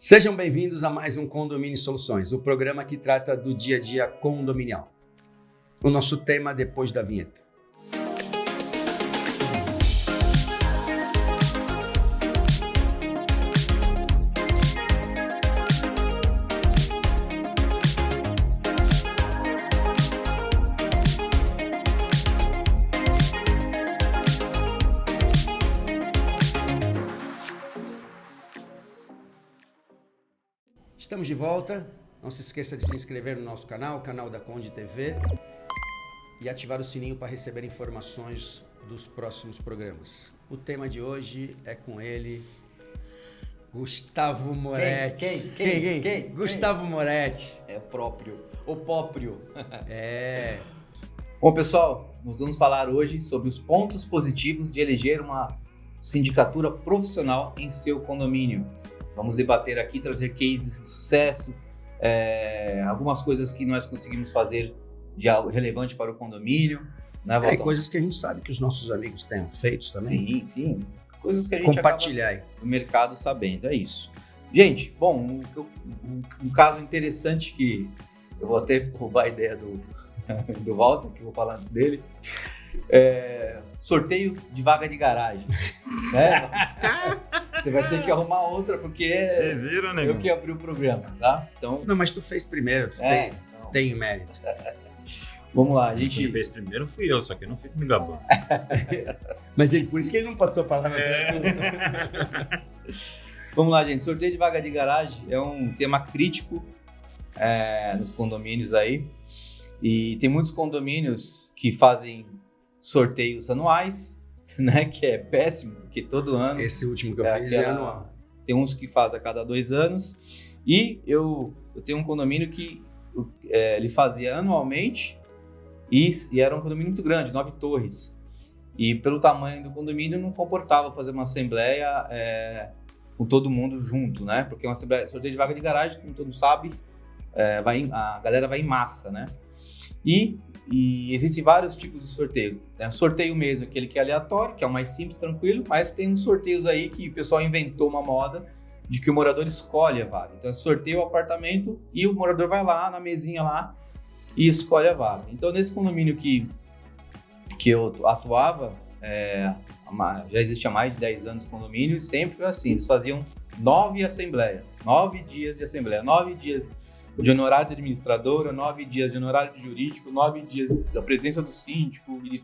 Sejam bem-vindos a mais um Condomínio Soluções, o programa que trata do dia a dia condominial. O nosso tema depois da vinheta. Estamos de volta. Não se esqueça de se inscrever no nosso canal, o canal da Conde TV, e ativar o sininho para receber informações dos próximos programas. O tema de hoje é com ele, Gustavo Moretti. Quem? Gustavo Moretti. É o próprio. É. Bom, pessoal, nós vamos falar hoje sobre os pontos positivos de eleger uma sindicatura profissional em seu condomínio. Vamos debater aqui, trazer cases de sucesso, algumas coisas que nós conseguimos fazer de algo relevante para o condomínio. Né, Valton? Coisas que a gente sabe que os nossos amigos tenham feito também. Sim. Coisas que a gente compartilhar o mercado sabendo, é isso. Gente, bom, um caso interessante que eu vou até roubar a ideia do Walter, que eu vou falar antes dele. Sorteio de vaga de garagem. Né? Você vai ter que arrumar outra, porque você vira, né? Eu que abri o programa, tá? Então, não, mas tu fez primeiro, tem mérito. Vamos lá, a gente... Quem fez primeiro fui eu, só que eu não fico me gabando. Mas por isso que ele não passou a palavra. Vamos lá, gente. Sorteio de vaga de garagem é um tema crítico nos condomínios aí. E tem muitos condomínios que fazem sorteios anuais, né? Que é péssimo, porque todo ano... Esse último que eu fiz é anual. Tem uns que faz a cada 2 anos. E eu tenho um condomínio que ele fazia anualmente e era um condomínio muito grande, 9 torres. E pelo tamanho do condomínio não comportava fazer uma assembleia com todo mundo junto, né? Porque uma assembleia, sorteio de vaga de garagem, como todo mundo sabe, a galera vai em massa, né? E existem vários tipos de sorteio. Tem sorteio mesmo, aquele que é aleatório, que é o mais simples, tranquilo, mas tem uns sorteios aí que o pessoal inventou uma moda de que o morador escolhe a vaga. Então, sorteia o apartamento e o morador vai lá na mesinha lá e escolhe a vaga. Então, nesse condomínio que eu atuava, já existe há mais de 10 anos o condomínio, e sempre foi assim, eles faziam 9 assembleias, 9 dias de assembleia, 9 dias de honorário de administradora, 9 dias de honorário de jurídico, 9 dias da presença do síndico e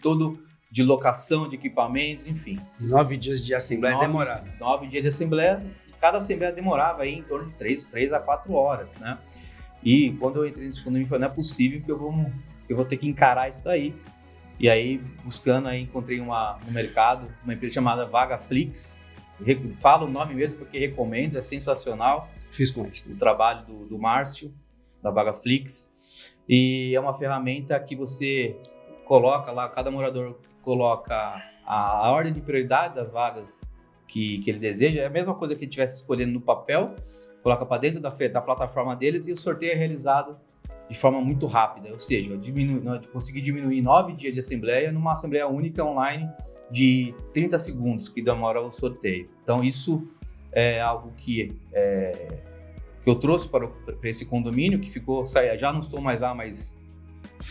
de locação de equipamentos, enfim. 9 dias de assembleia demorada. 9 dias de assembleia, e cada assembleia demorava aí em torno de 3 a 4 horas, né? E quando eu entrei nesse condomínio, falei, não é possível que eu vou ter que encarar isso daí. E aí, buscando, aí encontrei no mercado uma empresa chamada Vagaflix. Falo o nome mesmo porque recomendo, é sensacional. Fiz com eles. O trabalho do Márcio, da Vagaflix. E é uma ferramenta que você coloca lá, cada morador coloca a ordem de prioridade das vagas que ele deseja. É a mesma coisa que ele estivesse escolhendo no papel, coloca para dentro da plataforma deles e o sorteio é realizado de forma muito rápida. Ou seja, nós conseguimos diminuir 9 dias de assembleia numa assembleia única online de 30 segundos que demora o sorteio. Então, isso é algo que eu trouxe para esse condomínio, que ficou, já não estou mais lá, mas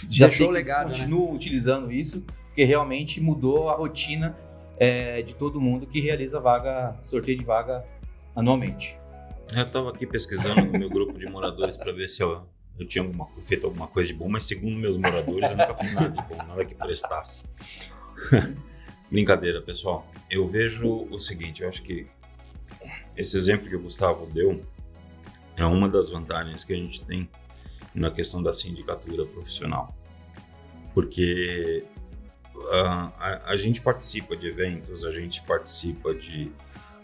já deixou legado, continuo utilizando isso, porque realmente mudou a rotina de todo mundo que realiza sorteio de vaga anualmente. Eu estava aqui pesquisando no meu grupo de moradores para ver se eu tinha feito alguma coisa de bom, mas segundo meus moradores eu nunca fiz nada de bom, nada que prestasse. Brincadeira, pessoal. Eu vejo o seguinte, eu acho que esse exemplo que o Gustavo deu é uma das vantagens que a gente tem na questão da sindicatura profissional. Porque a gente participa de eventos, a gente participa de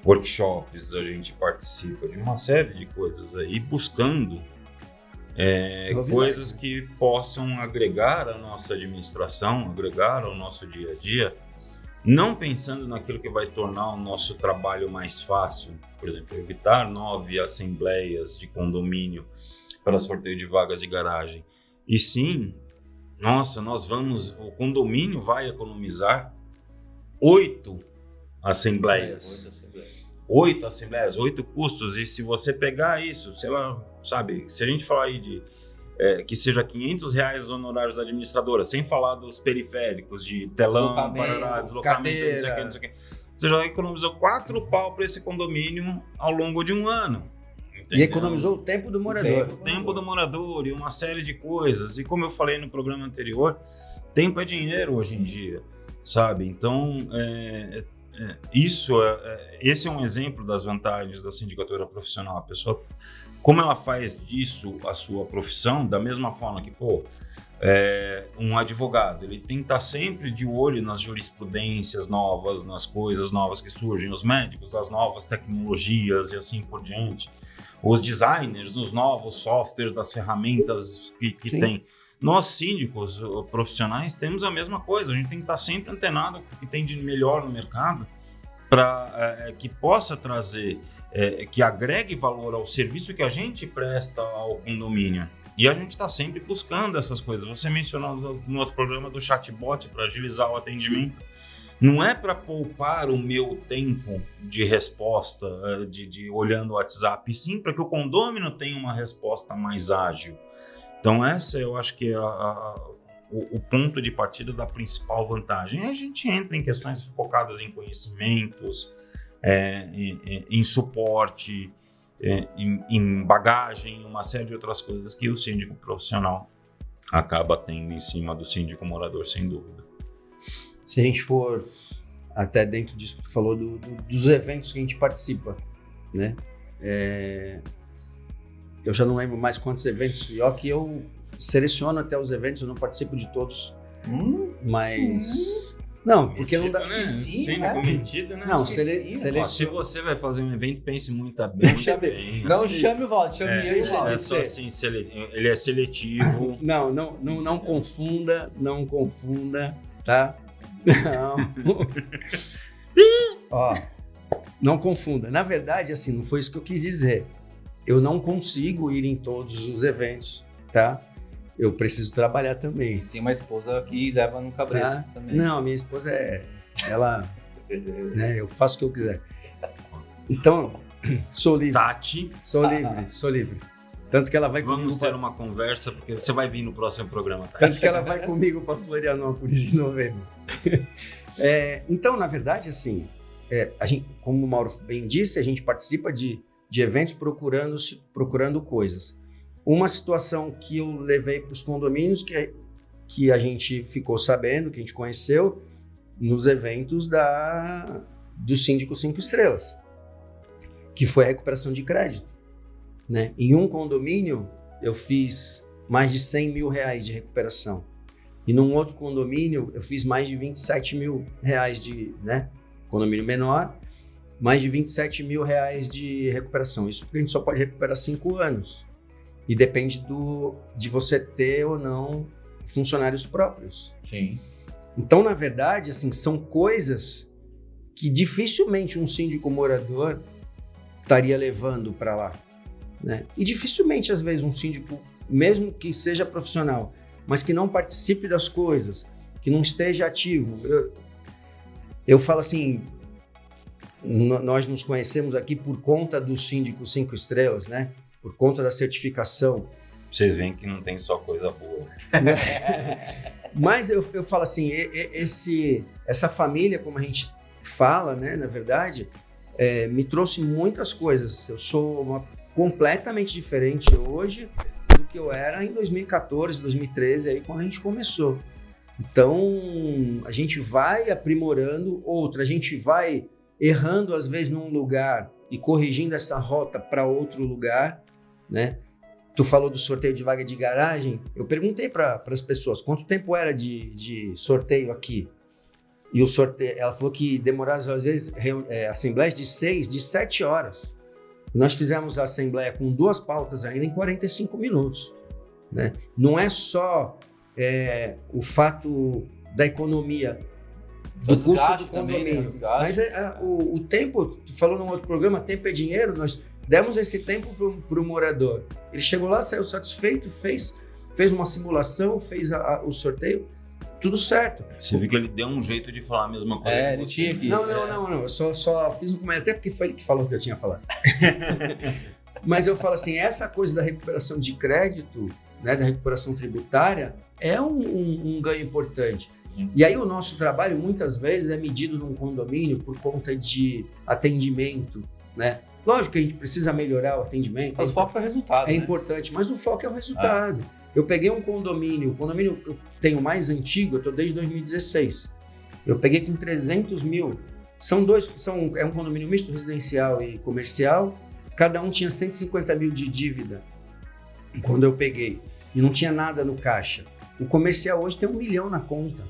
workshops, a gente participa de uma série de coisas aí, buscando coisas que possam agregar à nossa administração, agregar ao nosso dia a dia, não pensando naquilo que vai tornar o nosso trabalho mais fácil, por exemplo, evitar 9 assembleias de condomínio para sorteio de vagas de garagem, e sim, o condomínio vai economizar 8 assembleias. 8 assembleias, 8 custos, e se você pegar isso, sei lá, sabe, se a gente falar aí de que seja R$500 os honorários da administradora, sem falar dos periféricos, de telão, parará, deslocamento, não sei o que. Você já economizou 4 pau para esse condomínio ao longo de um ano. Entendeu? E economizou o tempo do morador. O tempo do morador e uma série de coisas. E como eu falei no programa anterior, tempo é dinheiro hoje em dia, sabe? Então, esse é um exemplo das vantagens da sindicatura profissional. A pessoa, como ela faz disso a sua profissão, da mesma forma que, um advogado, ele tem que estar sempre de olho nas jurisprudências novas, nas coisas novas que surgem, os médicos, as novas tecnologias e assim por diante, os designers, os novos softwares das ferramentas que tem. Nós, síndicos profissionais, temos a mesma coisa, a gente tem que estar sempre antenado com o que tem de melhor no mercado para que possa trazer, que agregue valor ao serviço que a gente presta ao condomínio. E a gente está sempre buscando essas coisas. Você mencionou no outro programa do chatbot para agilizar o atendimento. Não é para poupar o meu tempo de resposta, de olhando o WhatsApp, sim para que o condômino tenha uma resposta mais ágil. Então essa eu acho que é o ponto de partida da principal vantagem. E a gente entra em questões focadas em conhecimentos, em suporte, em bagagem, uma série de outras coisas que o síndico profissional acaba tendo em cima do síndico morador, sem dúvida. Se a gente for até dentro disso que tu falou, dos eventos que a gente participa, né? Eu já não lembro mais quantos eventos, e ó, que eu seleciono até os eventos, eu não participo de todos, mas... Não, porque metido, não dá... Né? Síndico metido, né? Não, se você vai fazer um evento, pense muito bem. Não chame o Valdo, chame eu e o Valdo. É só assim, ele é seletivo. Não confunda, tá? Não. Ó, não confunda. Na verdade, assim, não foi isso que eu quis dizer. Eu não consigo ir em todos os eventos, tá? Eu preciso trabalhar também. Tem uma esposa que leva no cabresto também. Não, minha esposa ela, né, eu faço o que eu quiser. Então, sou livre. Tati. Sou livre. Tanto que ela vai comigo. Vamos ter uma conversa, porque você vai vir no próximo programa, Tati. Tanto que ela vai comigo para Florianópolis em novembro. Então, na verdade, assim, a gente, como o Mauro bem disse, a gente participa de eventos procurando coisas. Uma situação que eu levei para os condomínios, que a gente ficou sabendo, que a gente conheceu, nos eventos do Síndico 5 Estrelas, que foi a recuperação de crédito, né? Em um condomínio, eu fiz mais de R$100 mil de recuperação. E num outro condomínio, eu fiz mais de R$27 mil né? Condomínio menor, mais de R$27 mil de recuperação. Isso porque a gente só pode recuperar 5 anos. E depende de você ter ou não funcionários próprios. Sim. Então, na verdade, assim, são coisas que dificilmente um síndico morador estaria levando para lá, né? E dificilmente, às vezes, um síndico, mesmo que seja profissional, mas que não participe das coisas, que não esteja ativo. Eu falo assim, nós nos conhecemos aqui por conta do Síndico 5 Estrelas, né? Por conta da certificação. Vocês veem que não tem só coisa boa. Mas eu falo assim, essa família, como a gente fala, né, na verdade, me trouxe muitas coisas. Eu sou completamente diferente hoje do que eu era em 2014, 2013, aí quando a gente começou. Então, a gente vai aprimorando a gente vai errando às vezes num lugar e corrigindo essa rota para outro lugar, né? Tu falou do sorteio de vaga de garagem. Eu perguntei para as pessoas quanto tempo era de sorteio aqui. E o sorteio, ela falou que demorava às vezes assembleias de 7 horas. Nós fizemos a assembleia com 2 pautas ainda em 45 minutos, né? Não é só o fato da economia, do custo do condomínio, também, né? Mas o tempo, tu falou num outro programa, tempo é dinheiro. Nós demos esse tempo para o morador. Ele chegou lá, saiu satisfeito, fez uma simulação, fez o sorteio. tudo certo. Você viu que ele deu um jeito de falar a mesma coisa que ele você. tinha que... Não. Eu só fiz um comentário, até porque foi ele que falou que eu tinha falado. Mas eu falo assim, essa coisa da recuperação de crédito, né, da recuperação tributária, é um ganho importante. E aí o nosso trabalho, muitas vezes, é medido num condomínio por conta de atendimento, né? Lógico que a gente precisa melhorar o atendimento. Mas o foco é o resultado, É importante, mas o foco é o resultado. Eu peguei um condomínio, o condomínio que eu tenho mais antigo, eu estou desde 2016. Eu peguei com 300 mil. É um condomínio misto, residencial e comercial. Cada um tinha 150 mil de dívida quando eu peguei. E não tinha nada no caixa. O comercial hoje tem 1 milhão na conta,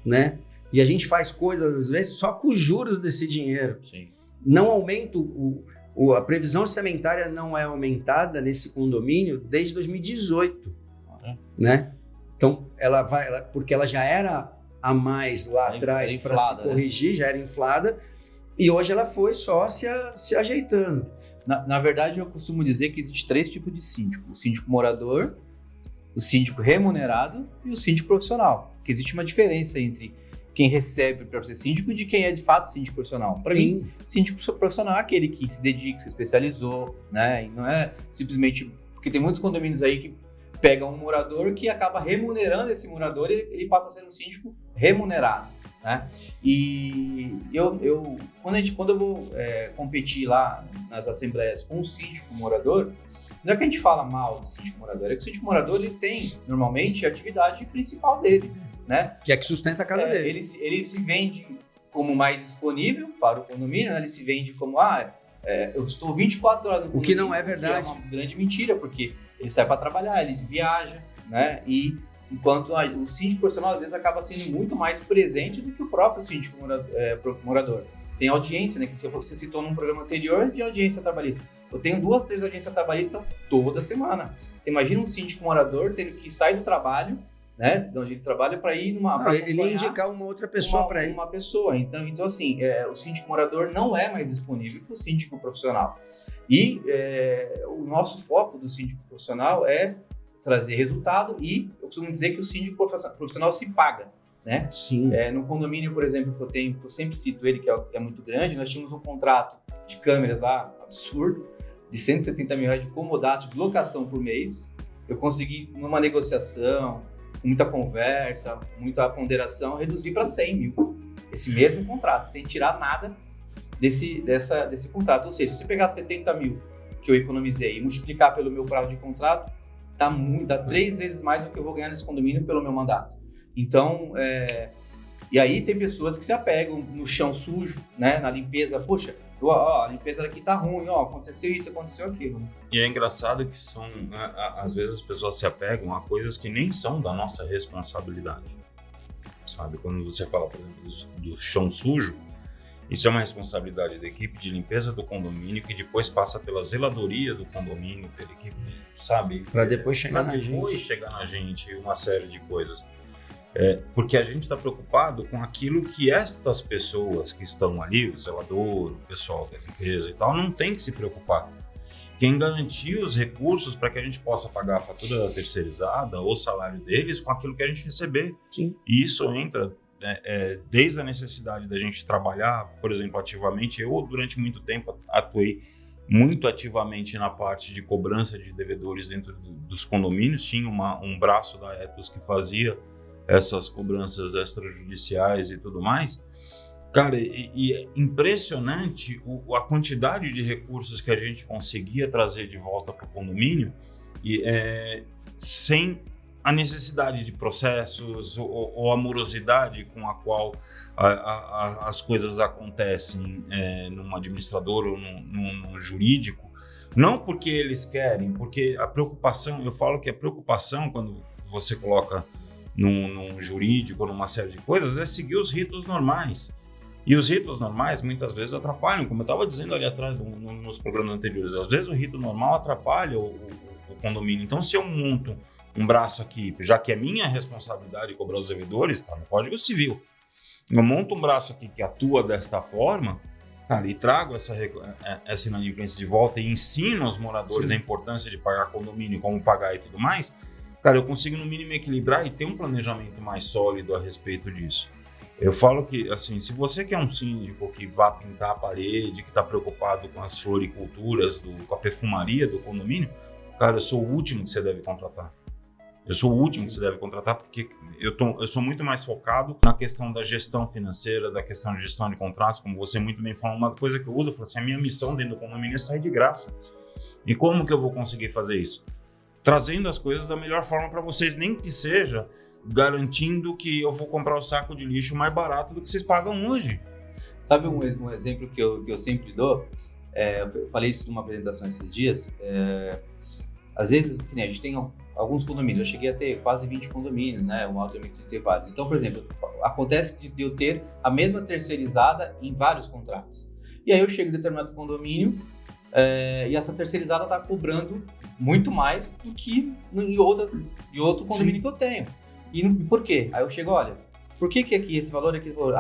né? E a gente faz coisas, às vezes, só com os juros desse dinheiro. Sim. Não aumenta a previsão orçamentária não é aumentada nesse condomínio desde 2018, né? Então, porque ela já era a mais lá atrás para se corrigir, né? Já era inflada, e hoje ela foi só se ajeitando. Na verdade, eu costumo dizer que existe 3 tipos de síndico. O síndico morador, o síndico remunerado e o síndico profissional. Que existe uma diferença entre quem recebe para ser síndico e de quem é de fato síndico profissional. Para mim, síndico profissional é aquele que se dedica, se especializou, né? E não é simplesmente... Porque tem muitos condomínios aí que pegam um morador que acaba remunerando esse morador e ele passa a ser um síndico remunerado, né? E quando eu vou competir lá nas assembleias com o síndico morador, não é que a gente fala mal do síndico morador, é que o síndico morador ele tem, normalmente, a atividade principal dele, né? Que é que sustenta a casa dele. Ele se vende como mais disponível para o condomínio, né? Ele se vende como, eu estou 24 horas no condomínio. O que não é verdade. Que é uma grande mentira, porque ele sai para trabalhar, ele viaja, né? E enquanto o síndico profissional, às vezes, acaba sendo muito mais presente do que o próprio síndico morador. Tem audiência, né? Que você citou num programa anterior de audiência trabalhista. Eu tenho 2, 3 audiências trabalhistas toda semana. Você imagina um síndico morador tendo que sair do trabalho, né, de onde ele trabalha, para ir ele indicar uma outra pessoa para ir. Uma pessoa. Então assim, o síndico morador não é mais disponível para o síndico profissional. E o nosso foco do síndico profissional é trazer resultado e eu costumo dizer que o síndico profissional se paga, né? Sim. No condomínio, por exemplo, que eu tenho, que eu sempre cito ele, que é muito grande, nós tínhamos um contrato de câmeras lá, absurdo, de R$170 mil de comodato de locação por mês. Eu consegui, numa negociação, com muita conversa, muita ponderação, reduzir para 100 mil esse mesmo contrato, sem tirar nada desse contrato. Ou seja, se você pegar 70 mil que eu economizei e multiplicar pelo meu prazo de contrato, dá 3 vezes mais do que eu vou ganhar nesse condomínio pelo meu mandato. Então, e aí tem pessoas que se apegam no chão sujo, né, na limpeza. Poxa, a limpeza daqui tá ruim, aconteceu isso, aconteceu aquilo. E é engraçado que às vezes as pessoas se apegam a coisas que nem são da nossa responsabilidade. Sabe, quando você fala, por exemplo, do chão sujo, isso é uma responsabilidade da equipe de limpeza do condomínio, que depois passa pela zeladoria do condomínio, pela equipe, sabe? Para depois chegar na gente, uma série de coisas. Porque a gente está preocupado com aquilo que estas pessoas que estão ali, o zelador, o pessoal da limpeza e tal, não tem que se preocupar. Quem garantir os recursos para que a gente possa pagar a fatura terceirizada ou o salário deles com aquilo que a gente receber. Sim. E isso entra desde a necessidade da gente trabalhar, por exemplo, ativamente. Eu, durante muito tempo, atuei muito ativamente na parte de cobrança de devedores dentro dos condomínios. Tinha um braço da Etos que fazia essas cobranças extrajudiciais e tudo mais. Cara, e é impressionante a quantidade de recursos que a gente conseguia trazer de volta para o condomínio sem a necessidade de processos ou a morosidade com a qual as coisas acontecem num administrador ou num jurídico. Não porque eles querem, porque a preocupação, eu falo que a preocupação quando você coloca num jurídico, numa série de coisas, é seguir os ritos normais. E os ritos normais muitas vezes atrapalham, como eu estava dizendo ali atrás nos programas anteriores, às vezes o rito normal atrapalha o condomínio. Então, se eu monto um braço aqui, já que é minha responsabilidade cobrar os devedores, está no Código Civil, eu monto um braço aqui que atua desta forma, cara, e trago essa inadimplência de volta e ensino aos moradores a importância de pagar condomínio, como pagar e tudo mais. cara, eu consigo no mínimo equilibrar e ter um planejamento mais sólido a respeito disso. Eu falo que, assim, se você quer um síndico que vá pintar a parede, que está preocupado com as floriculturas, com a perfumaria do condomínio, cara, eu sou o último que você deve contratar. Eu sou o último que você deve contratar porque eu sou muito mais focado na questão da gestão financeira, da questão de gestão de contratos, como você muito bem falou. Uma coisa que eu uso, eu falo assim, a minha missão dentro do condomínio é sair de graça. E como que eu vou conseguir fazer isso? Trazendo as coisas da melhor forma para vocês, nem que seja garantindo que eu vou comprar o saco de lixo mais barato do que vocês pagam hoje. Sabe um exemplo que eu sempre dou? Eu falei isso numa apresentação esses dias. Às vezes, a gente tem alguns condomínios. Eu cheguei a ter quase 20 condomínios, né? Um alto limite de intervalos. Então, por exemplo, acontece de eu ter a mesma terceirizada em vários contratos. E aí eu chego em determinado condomínio e essa terceirizada está cobrando muito mais do que em outro condomínio que eu tenho. E por quê? Aí eu chego, olha, por que aqui esse valor, aqui esse valor?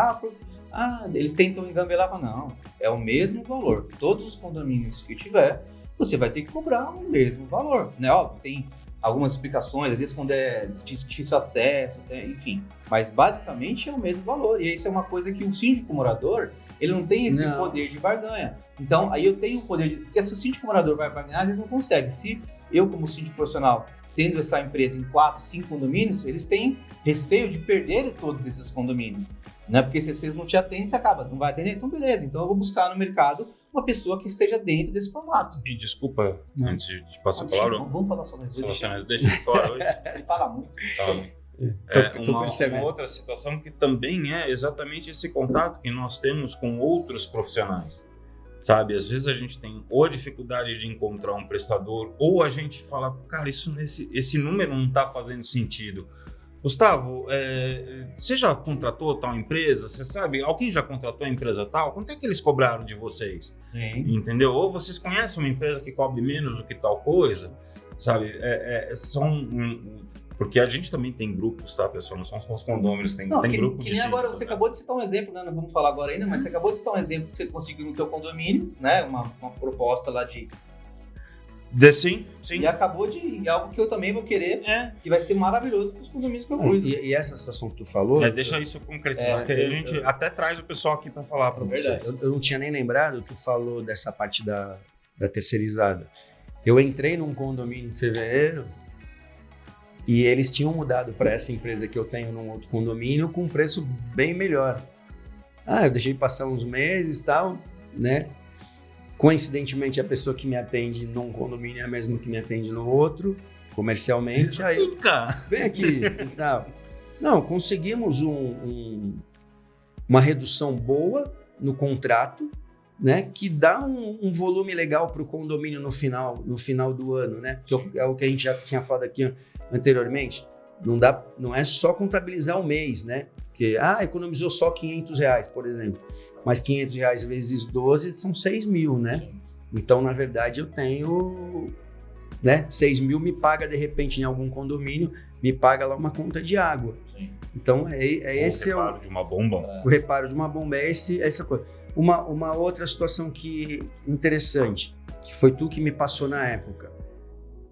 Eles tentam engambelar, mas não, é o mesmo valor. Todos os condomínios que tiver, você vai ter que cobrar o mesmo valor, né? Óbvio, tem algumas explicações, às vezes quando é difícil acesso, enfim, mas basicamente é o mesmo valor. E isso é uma coisa que o síndico morador, ele não tem esse poder de barganha. Então, aí eu tenho o poder de... Porque se o síndico morador vai barganhar, às vezes não consegue. Se eu, como síndico profissional, tendo essa empresa em 4, 5 condomínios, eles têm receio de perder todos esses condomínios, né? Porque se vocês não te atendem, você acaba, não vai atender, então beleza, então eu vou buscar no mercado uma pessoa que esteja dentro desse formato. E desculpa, antes de passar a palavra... Vamos falar sobre isso. Deixa de fora hoje. Ele fala muito. Uma outra situação que também é exatamente esse contato que nós temos com outros profissionais. Sabe, às vezes a gente tem ou dificuldade de encontrar um prestador, ou a gente fala, cara, esse número não está fazendo sentido. Gustavo, você já contratou tal empresa? Você sabe, alguém já contratou a empresa tal? Quanto é que eles cobraram de vocês? Sim. Entendeu? Ou vocês conhecem uma empresa que cobre menos do que tal coisa? Sabe, porque a gente também tem grupos, tá, pessoal? Não são só os condôminos, tem grupo de síndico, agora, você acabou de citar um exemplo, né? Não vamos falar agora ainda, mas você acabou de citar um exemplo que você conseguiu no teu condomínio, né? Uma proposta lá de... Sim. E acabou de... algo que eu também vou querer, que vai ser maravilhoso para os condomínios que eu cuido. E essa situação que tu falou... Deixa isso concretizar, porque a gente até traz o pessoal aqui para falar para vocês. Eu não tinha nem lembrado, tu falou dessa parte da terceirizada. Eu entrei num condomínio em fevereiro, e eles tinham mudado para essa empresa que eu tenho num outro condomínio com um preço bem melhor. Eu deixei passar uns meses e tal, né? Coincidentemente, a pessoa que me atende num condomínio é a mesma que me atende no outro, comercialmente. Aí, vem aqui e tal. Não, conseguimos uma redução boa no contrato, né? Que dá um volume legal para o condomínio no final do ano, né? Que é o que a gente já tinha falado aqui anteriormente. Não é só contabilizar o mês, né? Porque, economizou só R$500, por exemplo. Mas R$500 vezes 12 são 6 mil, né? Sim. Então, na verdade, eu tenho, né? 6 mil me paga, de repente, em algum condomínio, me paga lá uma conta de água. Sim. Então, esse é o reparo de uma bomba. O reparo de uma bomba é essa coisa. Uma outra situação interessante, que foi tu que me passou na época.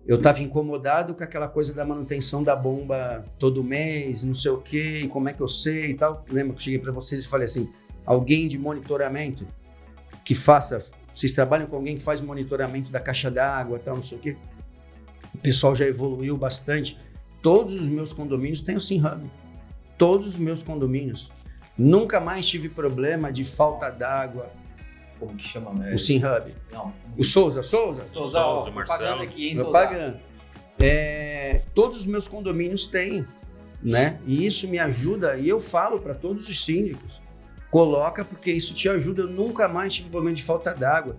Eu estava incomodado com aquela coisa da manutenção da bomba todo mês, não sei o quê, como é que eu sei e tal. Lembra que eu cheguei para vocês e falei assim, alguém de monitoramento que faça... Vocês trabalham com alguém que faz monitoramento da caixa d'água e tal, não sei o quê. O pessoal já evoluiu bastante. Todos os meus condomínios têm o SimHub. Todos os meus condomínios. Nunca mais tive problema de falta d'água. Como que chama? O SimHub. Não. O Souza, Marcelo. Propaganda aqui, hein, Souza? Propaganda. Todos os meus condomínios têm, né? E isso me ajuda, e eu falo para todos os síndicos, coloca porque isso te ajuda. Eu nunca mais tive problema de falta d'água.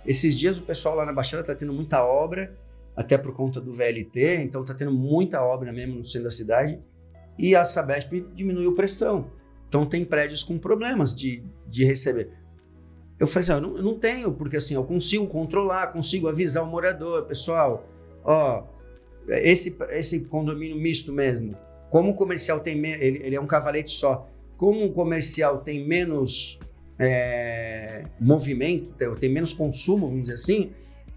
Esses dias o pessoal lá na Baixada está tendo muita obra, até por conta do VLT, então está tendo muita obra mesmo no centro da cidade, e a Sabesp diminuiu pressão. Então tem prédios com problemas de receber. Eu falei assim, eu não tenho, porque assim, eu consigo controlar, consigo avisar o morador, pessoal, esse condomínio misto mesmo, como o comercial tem ele é um cavalete só, como o comercial tem menos movimento, tem menos consumo, vamos dizer assim,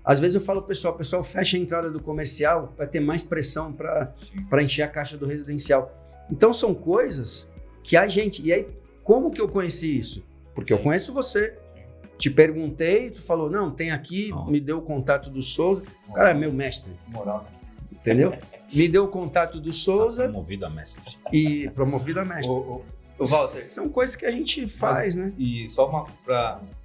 Às vezes eu falo pro pessoal, o pessoal fecha a entrada do comercial para ter mais pressão para encher a caixa do residencial. Então são coisas que a gente... E aí, como que eu conheci isso? Porque eu conheço você. Te perguntei, tu falou, não, tem aqui, me deu o contato do Souza. O cara é meu mestre. Moral. Entendeu? Me deu o contato do Souza. Promovido a mestre. E promovido a mestre. O Walter. São coisas que a gente faz, né? E só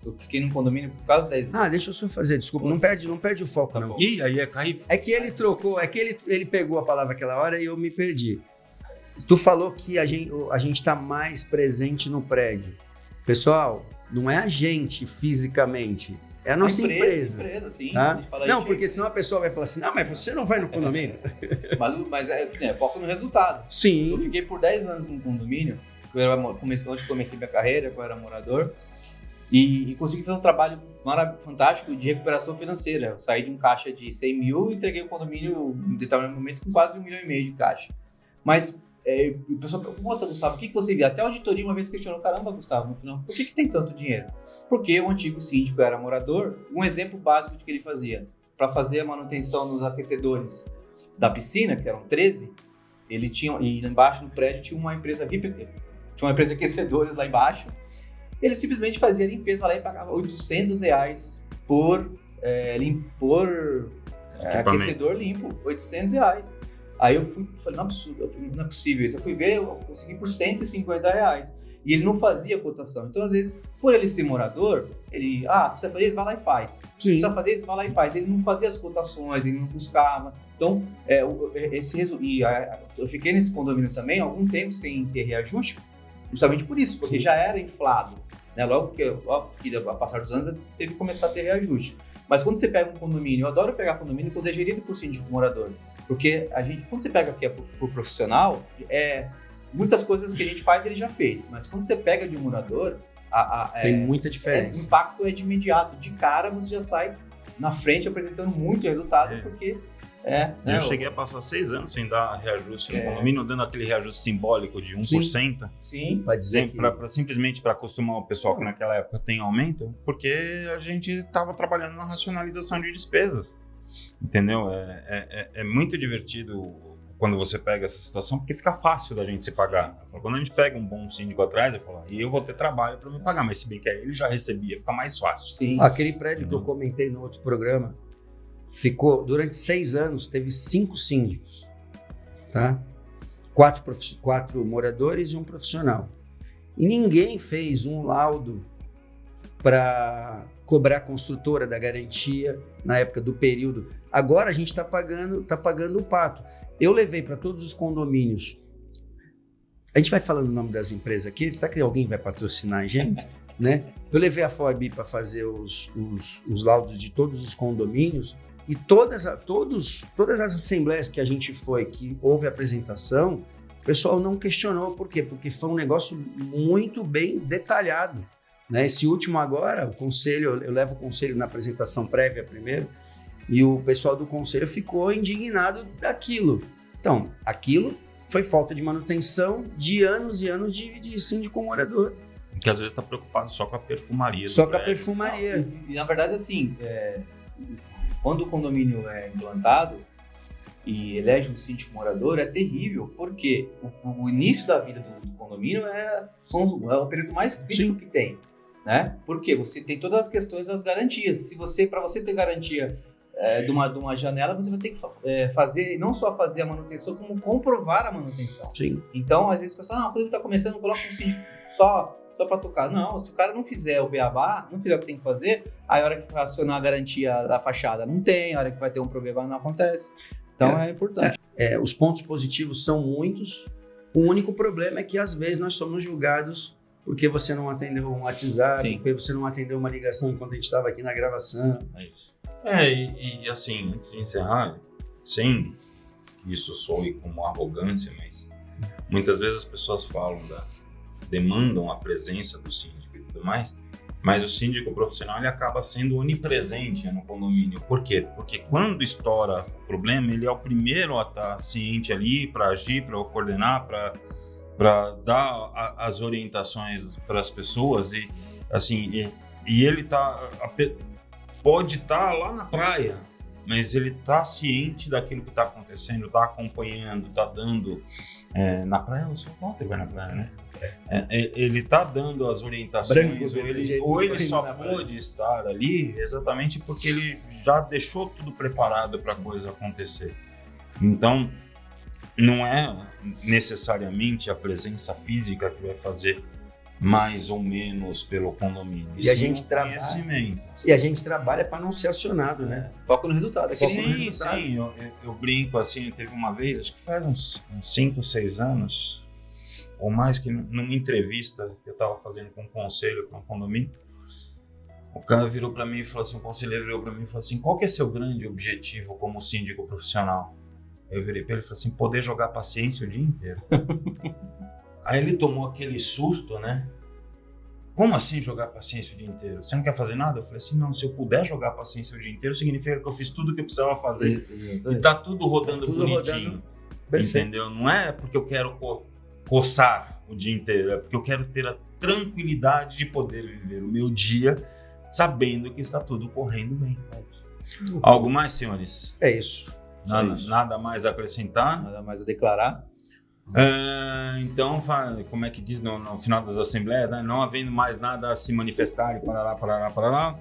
eu fiquei num condomínio por causa da... Deixa eu só fazer, desculpa. Não perde o foco, Tá não. bom. Ih, aí é cair. É que ele trocou, ele pegou a palavra aquela hora e eu me perdi. Tu falou que a gente tá mais presente no prédio. Pessoal, não é a gente fisicamente, é a nossa empresa. Empresa, sim. Tá? A gente fala Não, isso. porque senão a pessoa vai falar assim, não, mas você não vai no condomínio. Mas foco no resultado. Eu Sim. fiquei por 10 anos num condomínio, onde comecei minha carreira, eu era morador, e consegui fazer um trabalho fantástico de recuperação financeira. Eu saí de um caixa de 100 mil e entreguei o condomínio em determinado momento com quase 1,5 milhão de caixa. Mas o pessoal pergunta, Gustavo, o que você viu? Até a auditoria uma vez questionou, caramba, Gustavo, no final, por que tem tanto dinheiro? Porque o antigo síndico era morador. Um exemplo básico de que ele fazia, para fazer a manutenção nos aquecedores da piscina, que eram 13, ele tinha, e embaixo no prédio tinha uma empresa VIP, tinha uma empresa de aquecedores lá embaixo. Ele simplesmente fazia a limpeza lá e pagava R$800 por aquecedor limpo, R$800. Aí eu falei, não é possível isso. Eu fui ver, eu consegui por R$150. E ele não fazia cotação. Então, às vezes, por ele ser morador, ele, precisa fazer isso, vai lá e faz. Sim. Precisa fazer isso, vai lá e faz. Ele não fazia as cotações, ele não buscava. Então, eu fiquei nesse condomínio também algum tempo sem ter reajuste, justamente por isso, porque já era inflado. Né? Logo que a passar dos anos, teve que começar a ter reajuste. Mas quando você pega um condomínio, eu adoro pegar condomínio quando é gerido por síndico morador. Porque quando você pega aqui por profissional, muitas coisas que a gente faz, ele já fez. Mas quando você pega de um morador, tem muita diferença. O impacto é de imediato. De cara, você já sai na frente apresentando muito resultado, porque... eu cheguei a passar 6 anos sem dar reajuste no condomínio, dando aquele reajuste simbólico de 1%. Sim. Vai dizer simplesmente para acostumar o pessoal que naquela época tem aumento, porque a gente estava trabalhando na racionalização de despesas. Entendeu? É muito divertido quando você pega essa situação, porque fica fácil da gente se pagar. Quando a gente pega um bom síndico atrás, eu falo, e eu vou ter trabalho para me pagar, mas se bem que aí ele já recebia, fica mais fácil. Sim. Aquele prédio que eu comentei no outro programa, ficou, durante 6 anos, teve 5 síndicos, tá? 4 moradores e um profissional. E ninguém fez um laudo para cobrar a construtora da garantia na época do período. Agora a gente está pagando o pato. Eu levei para todos os condomínios. A gente vai falando o nome das empresas aqui, será que alguém vai patrocinar a gente? Né? Eu levei a FOIB para fazer os laudos de todos os condomínios. E todas as assembleias que a gente foi, que houve apresentação, o pessoal não questionou. Por quê? Porque foi um negócio muito bem detalhado. Né? Esse último agora, o conselho, eu levo o conselho na apresentação prévia primeiro, e o pessoal do conselho ficou indignado daquilo. Então, aquilo foi falta de manutenção de anos e anos de síndico morador. Que às vezes está preocupado só com a perfumaria. Só com a perfumaria. E na verdade, assim... Quando o condomínio é implantado e elege um síndico morador, é terrível, porque o início da vida do condomínio é o período mais crítico que tem, né? Porque você tem todas as questões das garantias. Para você ter garantia de uma janela, você vai ter que fazer, não só fazer a manutenção, como comprovar a manutenção. Sim. Então, às vezes o pessoal, quando ele está começando, coloca um síndico só para tocar. Não, se o cara não fizer o beabá, não fizer o que tem que fazer, aí a hora que vai acionar a garantia da fachada não tem, a hora que vai ter um problema não acontece. Então é importante. Os pontos positivos são muitos. O único problema é que às vezes nós somos julgados porque você não atendeu um WhatsApp, Sim. porque você não atendeu uma ligação enquanto a gente estava aqui na gravação. É isso. E assim, antes de encerrar, sem que isso soe como arrogância, mas muitas vezes as pessoas demandam a presença do síndico e tudo mais, mas o síndico profissional ele acaba sendo onipresente no condomínio. Por quê? Porque quando estoura o problema, ele é o primeiro a estar ciente ali para agir, para coordenar, para dar as orientações para as pessoas e assim, e ele está pode estar lá na praia, mas ele está ciente daquilo que está acontecendo, está acompanhando, está dando... na praia, o senhor volta e vai na praia, né? Ele está dando as orientações, ou ele só pôde estar ali exatamente porque ele já deixou tudo preparado para a coisa acontecer. Então, não é necessariamente a presença física que vai fazer mais ou menos pelo condomínio. E a gente trabalha para não ser acionado, né? Foco no resultado. Sim. Eu brinco assim, teve uma vez, acho que faz uns 5, 6 anos, ou mais, que numa entrevista que eu estava fazendo com um conselho, com um condomínio, o cara virou para mim e falou assim, o conselheiro virou para mim e falou assim, qual que é seu grande objetivo como síndico profissional? Eu virei para ele e falei assim, poder jogar paciência o dia inteiro. Aí ele tomou aquele susto, né? Como assim jogar paciência o dia inteiro? Você não quer fazer nada? Eu falei assim, não, se eu puder jogar paciência o dia inteiro, significa que eu fiz tudo o que eu precisava fazer. E tá tudo rodando bonitinho. Entendeu? Não é porque eu quero coçar o dia inteiro, é porque eu quero ter a tranquilidade de poder viver o meu dia sabendo que está tudo correndo bem. Algo mais, senhores? É isso. Nada mais a acrescentar? Nada mais a declarar? Então, como é que diz no final das assembleias, né? Não havendo mais nada a se manifestar e parará.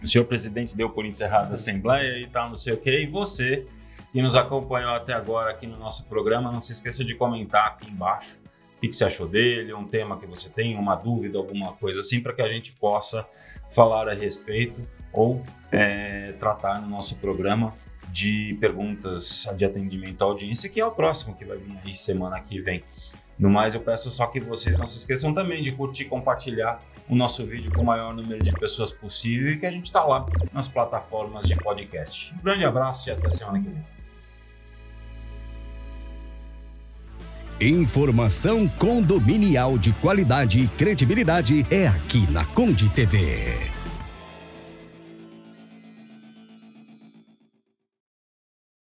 O senhor presidente deu por encerrada a assembleia e tal, não sei o quê. E você, que nos acompanhou até agora aqui no nosso programa, não se esqueça de comentar aqui embaixo o que você achou dele, um tema que você tem, uma dúvida, alguma coisa assim, para que a gente possa falar a respeito ou tratar no nosso programa de perguntas de atendimento à audiência, que é o próximo que vai vir aí semana que vem. No mais, eu peço só que vocês não se esqueçam também de curtir e compartilhar o nosso vídeo com o maior número de pessoas possível e que a gente está lá nas plataformas de podcast. Um grande abraço e até semana que vem. Informação condominial de qualidade e credibilidade é aqui na Conde TV.